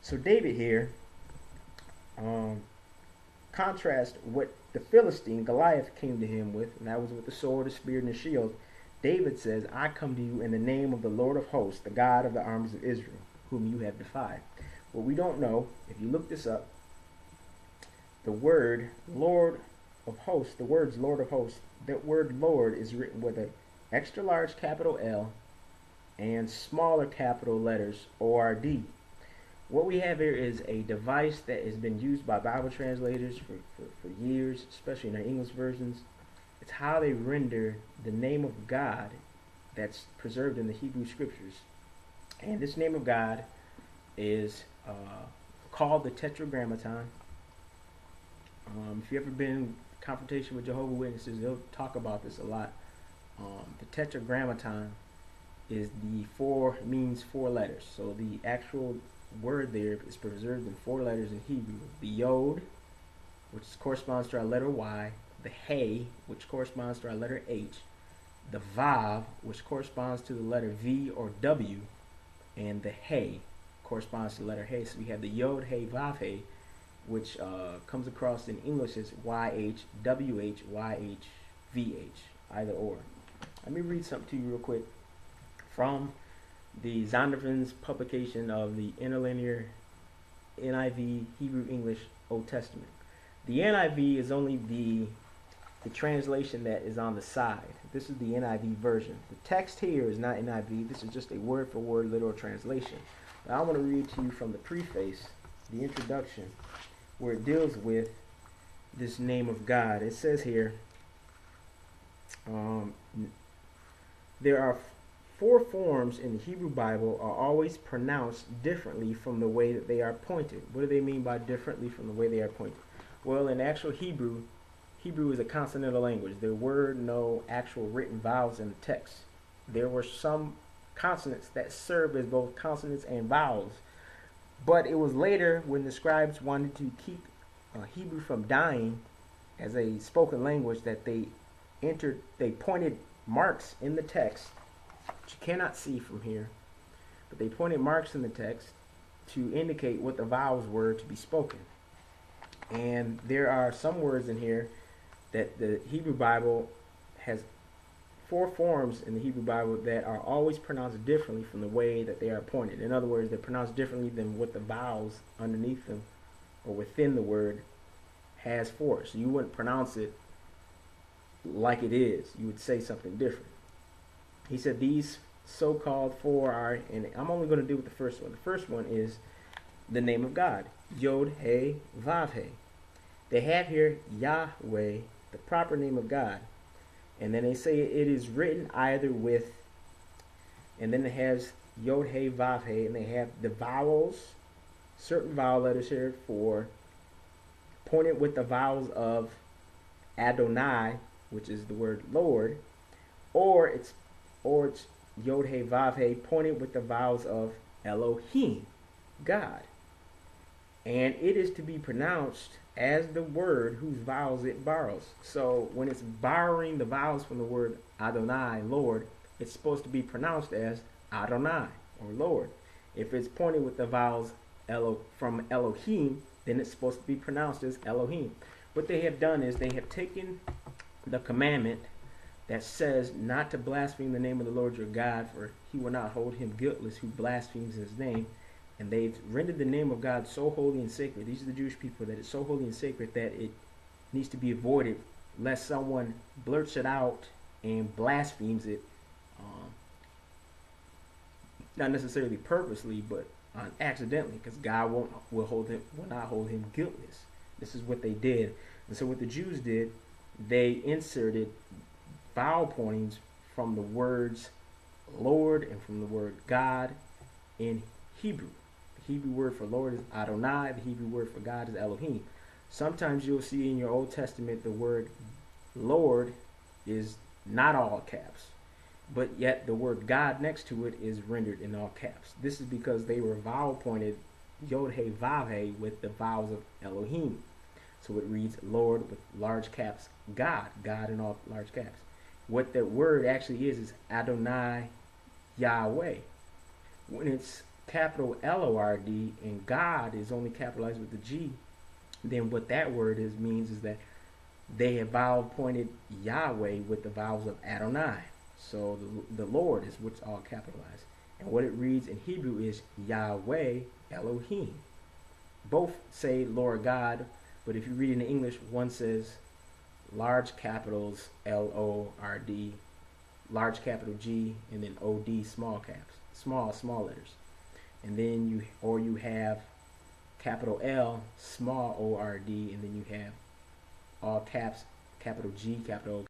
So David here contrast what the Philistine Goliath came to him with, and that was with the sword, the spear, and the shield. David says, I come to you in the name of the Lord of hosts, the God of the armies of Israel, whom you have defied. What we don't know, if you look this up, the word Lord of hosts, the words Lord of hosts, that word Lord is written with an extra large capital L and smaller capital letters ORD. What we have here is a device that has been used by Bible translators for years, especially in their English versions. It's how they render the name of God that's preserved in the Hebrew scriptures. And this name of God is called the Tetragrammaton. If you've ever been in confrontation with Jehovah's Witnesses, they'll talk about this a lot. The Tetragrammaton means four letters. So the actual word there is preserved in four letters in Hebrew. The Yod, which corresponds to our letter Y, the Hey, which corresponds to our letter H, the Vav, which corresponds to the letter V or W, and the Hey corresponds to the letter Hey. So we have the Yod, Hey, Vav, Hey, which comes across in English as YH, WH, YH, VH, either or. Let me read something to you real quick from the Zondervan's publication of the Interlinear NIV Hebrew English Old Testament. The NIV is only the translation that is on the side. This is the NIV version. The text here is not NIV. This is just a word-for-word literal translation. But I want to read to you from the preface, the introduction, where it deals with this name of God. It says here, there are four forms in the Hebrew Bible are always pronounced differently from the way that they are pointed. What do they mean by differently from the way they are pointed? Well, in actual Hebrew is a consonantal language. There were no actual written vowels in the text. There were some consonants that served as both consonants and vowels. But it was later when the scribes wanted to keep Hebrew from dying as a spoken language that they pointed marks in the text, which you cannot see from here, but they pointed marks in the text to indicate what the vowels were to be spoken. And there are some words in here that the Hebrew Bible has four forms in the Hebrew Bible that are always pronounced differently from the way that they are pointed. In other words, they're pronounced differently than what the vowels underneath them or within the word has for it. So you wouldn't pronounce it like it is. You would say something different. He said these so-called four are, and I'm only going to deal with the first one. The first one is the name of God, Yod, He, Vav, He. They have here Yahweh, the proper name of God. And then they say it is written either with, and then it has Yod, He, Vav, He, and they have the vowels, certain vowel letters here for pointed with the vowels of Adonai, which is the word Lord, or it's Yod, He, Vav, He, pointed with the vowels of Elohim, God. And it is to be pronounced as the word whose vowels it borrows. So when it's borrowing the vowels from the word Adonai, Lord, it's supposed to be pronounced as Adonai, or Lord. If it's pointed with the vowels from Elohim, then it's supposed to be pronounced as Elohim. What they have done is they have taken the commandment that says not to blaspheme the name of the Lord your God, for he will not hold him guiltless who blasphemes his name. And they've rendered the name of God so holy and sacred, these are the Jewish people, that it's so holy and sacred that it needs to be avoided lest someone blurts it out and blasphemes it, not necessarily purposely, but accidentally, because God will not hold him guiltless. This is what they did. And so what the Jews did, they inserted vowel pointings from the words Lord and from the word God in Hebrew. The Hebrew word for Lord is Adonai. The Hebrew word for God is Elohim. Sometimes you'll see in your Old Testament the word Lord is not all caps, but yet the word God next to it is rendered in all caps. This is because they were vowel pointed Yod, He, Vav, He with the vowels of Elohim. So it reads Lord with large caps, God in all large caps. What that word actually is Adonai Yahweh. When it's capital Lord and God is only capitalized with the G, then what that word means is that they have vowel pointed Yahweh with the vowels of Adonai. So the Lord is what's all capitalized. And what it reads in Hebrew is Yahweh Elohim. Both say Lord God, but if you read in English, one says large capitals Lord, large capital G, and then OD small caps, small letters. And then you have capital L, small ORD, and then you have all caps, capital G, capital O,